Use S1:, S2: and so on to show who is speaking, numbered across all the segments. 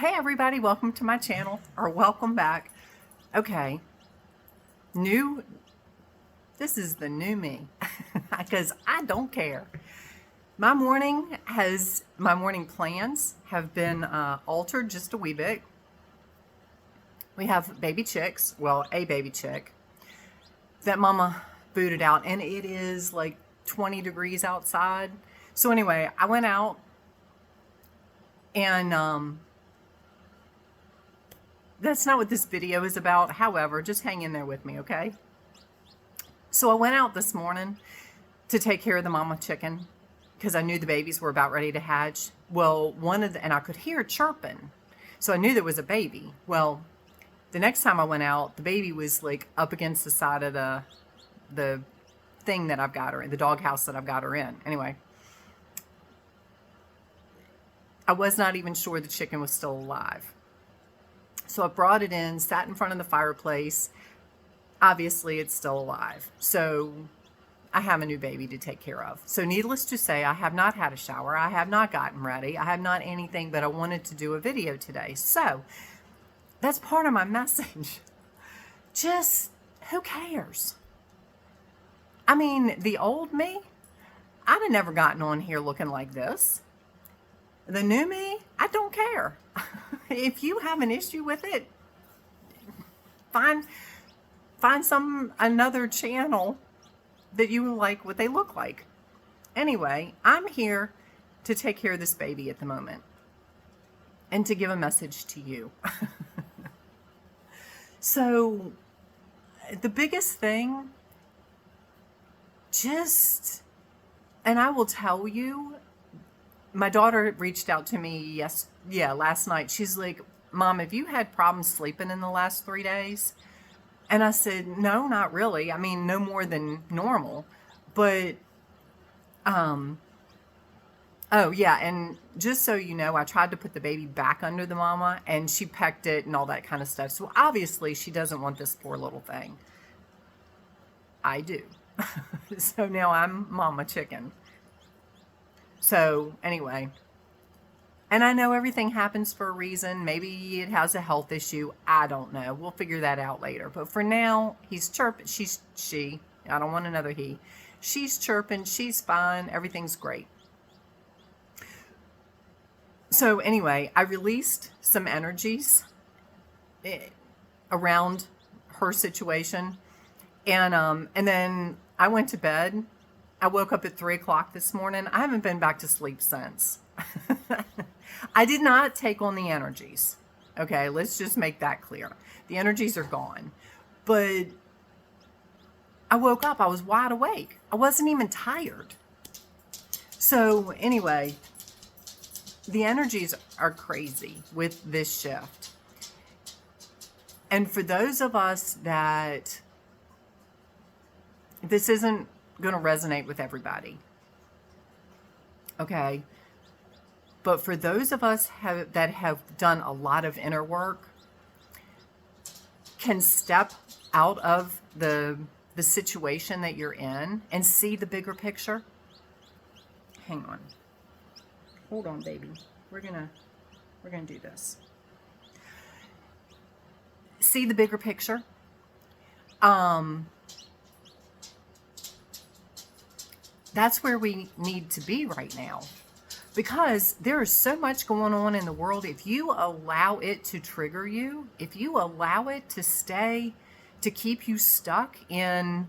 S1: Hey everybody, welcome to my channel, or welcome back. Okay, this is the new me, because I don't care. My morning plans have been altered just a wee bit. We have baby chicks, well, a baby chick that mama booted out, and it is like 20 degrees outside. So anyway, I went out and that's not what this video is about. However, just hang in there with me, okay? So I went out this morning to take care of the mama chicken because I knew the babies were about ready to hatch. Well, and I could hear chirping. So I knew there was a baby. Well, the next time I went out, the baby was like up against the side of the thing that I've got her in, the doghouse that I've got her in. Anyway, I was not even sure the chicken was still alive. So I brought it in, sat in front of the fireplace. Obviously, it's still alive. So I have a new baby to take care of. So needless to say, I have not had a shower. I have not gotten ready. I have not anything, but I wanted to do a video today. So that's part of my message. Just who cares? I mean, the old me, I'd have never gotten on here looking like this. The new me, I don't care. If you have an issue with it, find another channel that you like what they look like. Anyway, I'm here to take care of this baby at the moment and to give a message to you. So the biggest thing, and I will tell you, my daughter reached out to me last night. She's like, Mom, have you had problems sleeping in the last 3 days? And I said, no, not really. I mean, no more than normal. But, oh yeah, and just so you know, I tried to put the baby back under the mama, and she pecked it and all that kind of stuff. So obviously she doesn't want this poor little thing. I do. So now I'm mama chicken. So anyway, and I know everything happens for a reason. Maybe it has a health issue. I don't know. We'll figure that out later. But for now, he's chirping. She. I don't want another he. She's chirping. She's fine. Everything's great. So anyway, I released some energies around her situation, and then I went to bed. I woke up at 3 o'clock this morning. I haven't been back to sleep since. I did not take on the energies. Okay, let's just make that clear. The energies are gone. But I woke up, I was wide awake. I wasn't even tired. So anyway, the energies are crazy with this shift. And for those of us that this isn't going to resonate with everybody, okay? But for those of us that have done a lot of inner work, can step out of the situation that you're in and see the bigger picture. Hang on. Hold on, baby. We're gonna do this. See the bigger picture. That's where we need to be right now, because there is so much going on in the world. If you allow it to trigger you, if you allow it to keep you stuck in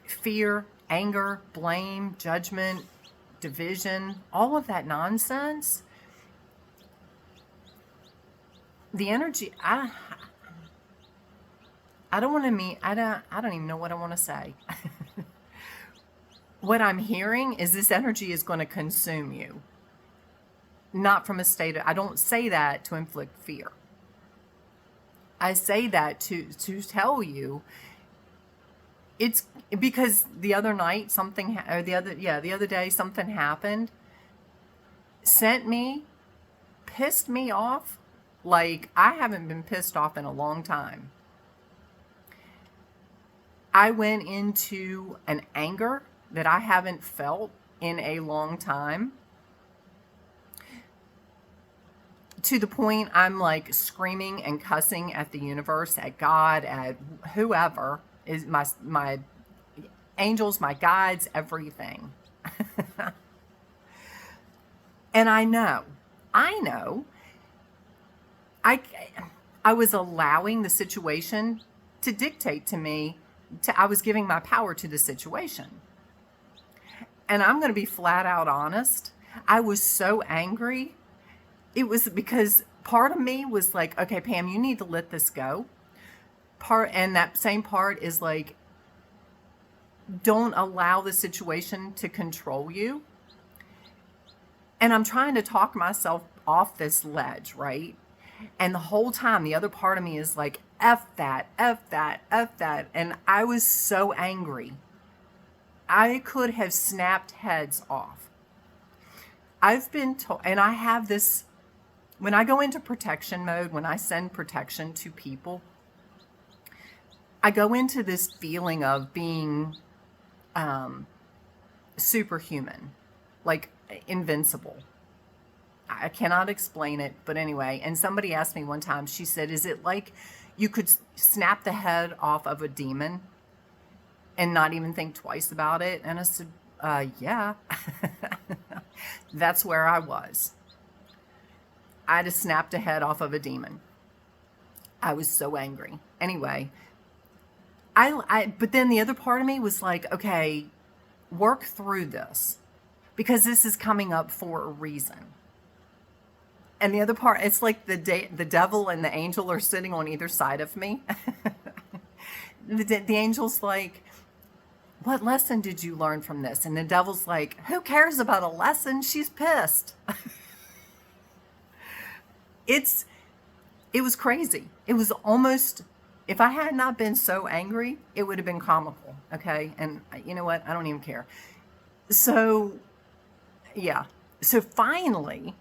S1: fear, anger, blame, judgment, division, all of that nonsense, the energy, I don't even know what I want to say. What I'm hearing is this energy is going to consume you. Not from a state of, I don't say that to inflict fear. I say that to tell you, it's because the other night the other day something happened, pissed me off like I haven't been pissed off in a long time. I went into an anger that I haven't felt in a long time, to the point I'm like screaming and cussing at the universe, at God, at whoever is my angels, my guides, everything. And I know, I I was allowing the situation to dictate to me. I was giving my power to the situation. And I'm going to be flat out honest. I was so angry. It was because part of me was like, okay, Pam, you need to let this go. And that same part is like, don't allow the situation to control you. And I'm trying to talk myself off this ledge, right? And the whole time, the other part of me is like, F that, F that, F that. And I was so angry. I could have snapped heads off. I've been told, and I have this, when I go into protection mode, when I send protection to people, I go into this feeling of being superhuman, like invincible. I cannot explain it, but anyway. And somebody asked me one time, she said, is it like you could snap the head off of a demon and not even think twice about it? And I said, yeah. That's where I was. I just snapped a head off of a demon. I was so angry. Anyway, but then the other part of me was like, okay, work through this because this is coming up for a reason. And the other part, it's like the devil and the angel are sitting on either side of me. The angel's like, what lesson did you learn from this? And the devil's like, who cares about a lesson? She's pissed. It was crazy. It was almost, if I had not been so angry, it would have been comical. Okay. And you know what? I don't even care. So yeah. So finally,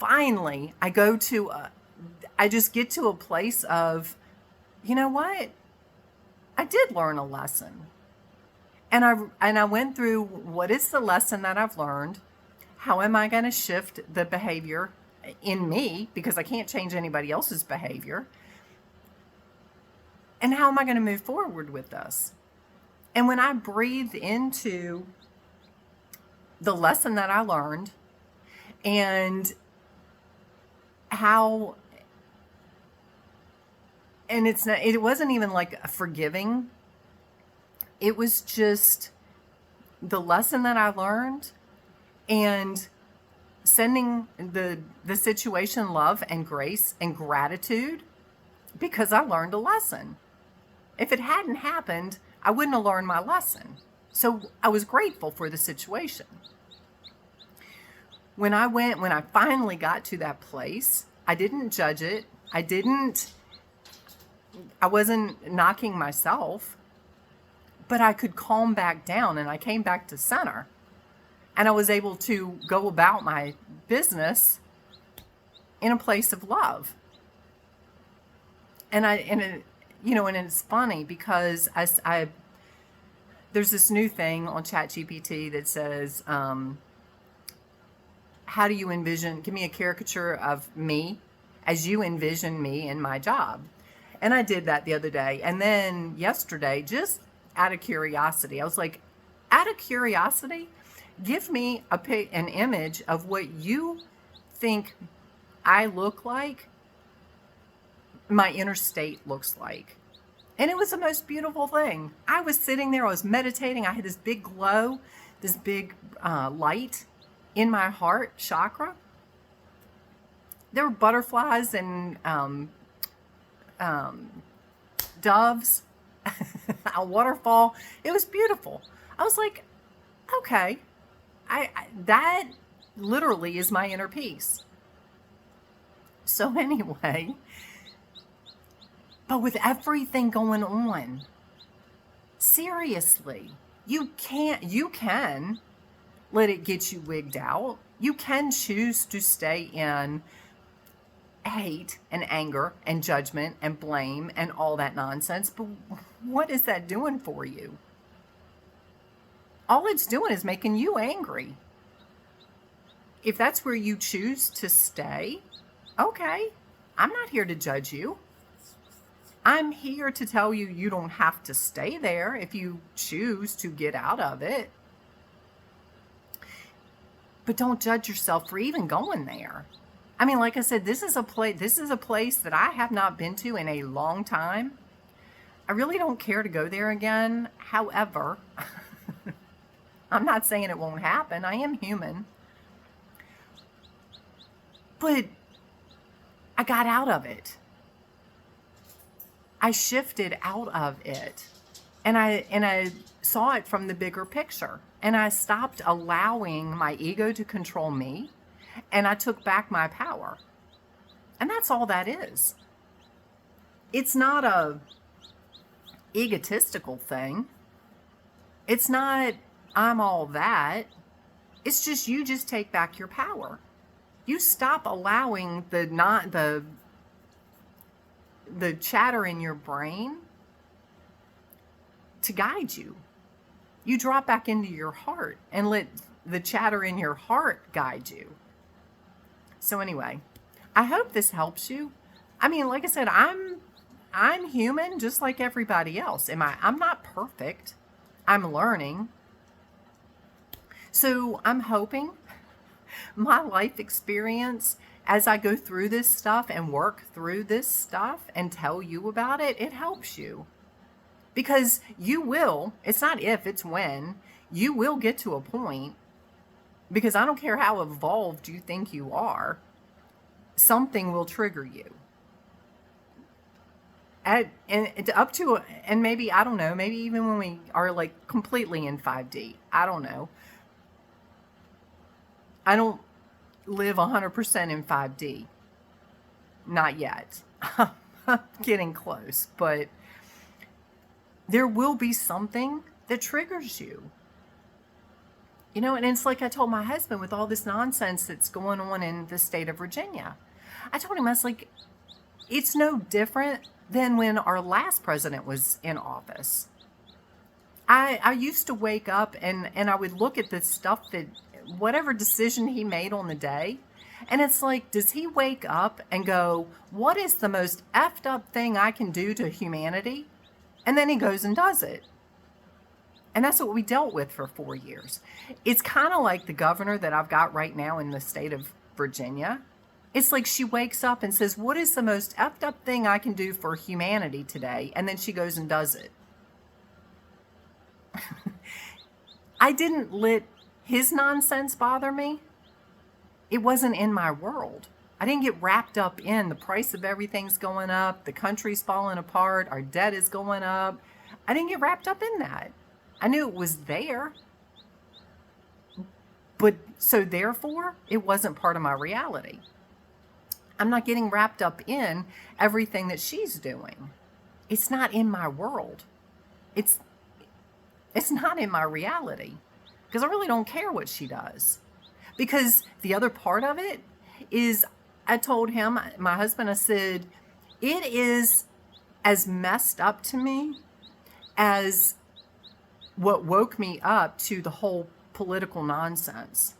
S1: I just get to a place of, you know what? I did learn a lesson. And I went through, what is the lesson that I've learned? How am I going to shift the behavior in me? Because I can't change anybody else's behavior. And how am I going to move forward with this? And when I breathe into the lesson that I learned and how, and it wasn't even like a forgiving. It was just the lesson that I learned and sending the situation love and grace and gratitude because I learned a lesson. If it hadn't happened, I wouldn't have learned my lesson. So I was grateful for the situation. When I finally got to that place, I didn't judge it. I wasn't knocking myself, but I could calm back down and I came back to center and I was able to go about my business in a place of love. And it's funny because there's this new thing on ChatGPT that says, how do you envision, give me a caricature of me as you envision me in my job. And I did that the other day. And then yesterday, just out of curiosity, I was like, out of curiosity, give me an image of what you think I look like, my inner state looks like. And it was the most beautiful thing. I was sitting there, I was meditating. I had this big glow, this big light in my heart chakra. There were butterflies and doves, a waterfall. It was beautiful. I was like, okay, that literally is my inner peace. So anyway, but with everything going on, seriously, you can let it get you wigged out. You can choose to stay in hate and anger and judgment and blame and all that nonsense. But what is that doing for you? All it's doing is making you angry. If that's where you choose to stay, Okay, I'm not here to judge you. I'm here to tell you you don't have to stay there if you choose to get out of it. But don't judge yourself for even going there. I mean, like I said, this is a place that I have not been to in a long time. I really don't care to go there again. However, I'm not saying it won't happen. I am human. But I got out of it. I shifted out of it. And I saw it from the bigger picture. And I stopped allowing my ego to control me. And I took back my power. And that's all that is. It's not a egotistical thing. It's not I'm all that. It's just you just take back your power. You stop allowing the chatter in your brain to guide you. You drop back into your heart and let the chatter in your heart guide you. So anyway, I hope this helps you. I mean, like I said, I'm human just like everybody else. I'm not perfect. I'm learning. So I'm hoping my life experience as I go through this stuff and work through this stuff and tell you about it, it helps you. Because you will, it's not if, it's when, you will get to a point, because I don't care how evolved you think you are, something will trigger you. And maybe, I don't know, maybe even when we are like completely in 5D, I don't know. I don't live 100% in 5D. Not yet. I'm getting close, but there will be something that triggers you. You know, and it's like I told my husband with all this nonsense that's going on in the state of Virginia. I told him, I was like, it's no different than when our last president was in office. I used to wake up and I would look at the stuff that, whatever decision he made on the day, and it's like, does he wake up and go, what is the most effed up thing I can do to humanity? And then he goes and does it. And that's what we dealt with for 4 years. It's kind of like the governor that I've got right now in the state of Virginia. It's like she wakes up and says, what is the most effed up thing I can do for humanity today? And then she goes and does it. I didn't let his nonsense bother me. It wasn't in my world. I didn't get wrapped up in the price of everything's going up, the country's falling apart, our debt is going up. I didn't get wrapped up in that. I knew it was there. But so therefore, it wasn't part of my reality. I'm not getting wrapped up in everything that she's doing. It's not in my world. It's not in my reality. Because I really don't care what she does. Because the other part of it is, I told him, my husband, I said, it is as messed up to me as what woke me up to the whole political nonsense.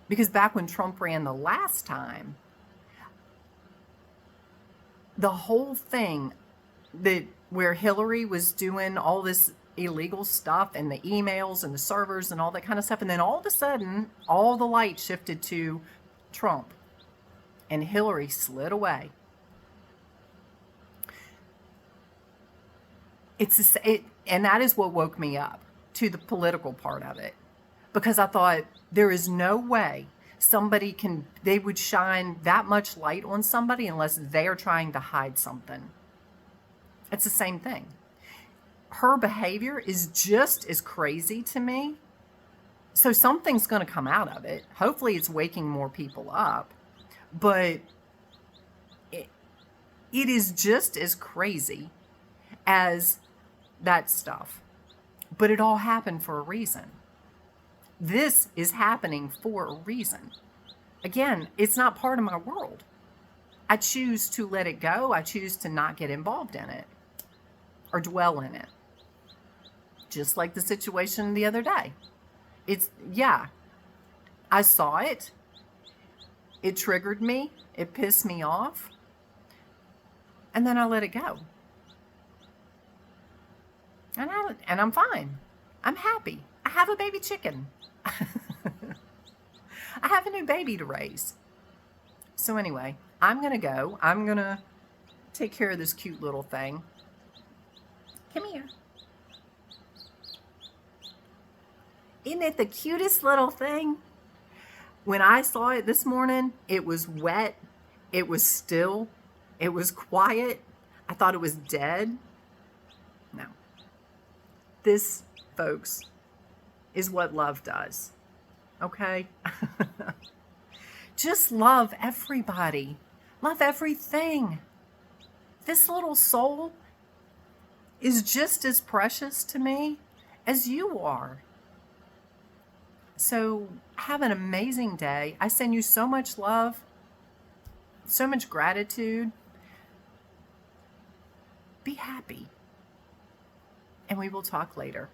S1: Because back when Trump ran the last time, the whole thing that where Hillary was doing all this illegal stuff and the emails and the servers and all that kind of stuff, and then all of a sudden, all the light shifted to Trump. And Hillary slid away. And that is what woke me up to the political part of it. Because I thought, there is no way they would shine that much light on somebody unless they're trying to hide something. It's the same thing. Her behavior is just as crazy to me. So something's going to come out of it. Hopefully it's waking more people up. But it is just as crazy as that stuff. But it all happened for a reason. This is happening for a reason. Again, it's not part of my world. I choose to let it go. I choose to not get involved in it or dwell in it. Just like the situation the other day. I saw it. It triggered me. It pissed me off. And then I let it go. And I'm fine. I'm happy. I have a baby chicken. I have a new baby to raise. So anyway, I'm going to go. I'm going to take care of this cute little thing. Come here. Isn't it the cutest little thing? When I saw it this morning, it was wet. It was still. It was quiet. I thought it was dead. No. This, folks, is what love does. Okay? Just love everybody. Love everything. This little soul is just as precious to me as you are. So have an amazing day. I send you so much love, so much gratitude. Be happy. And we will talk later.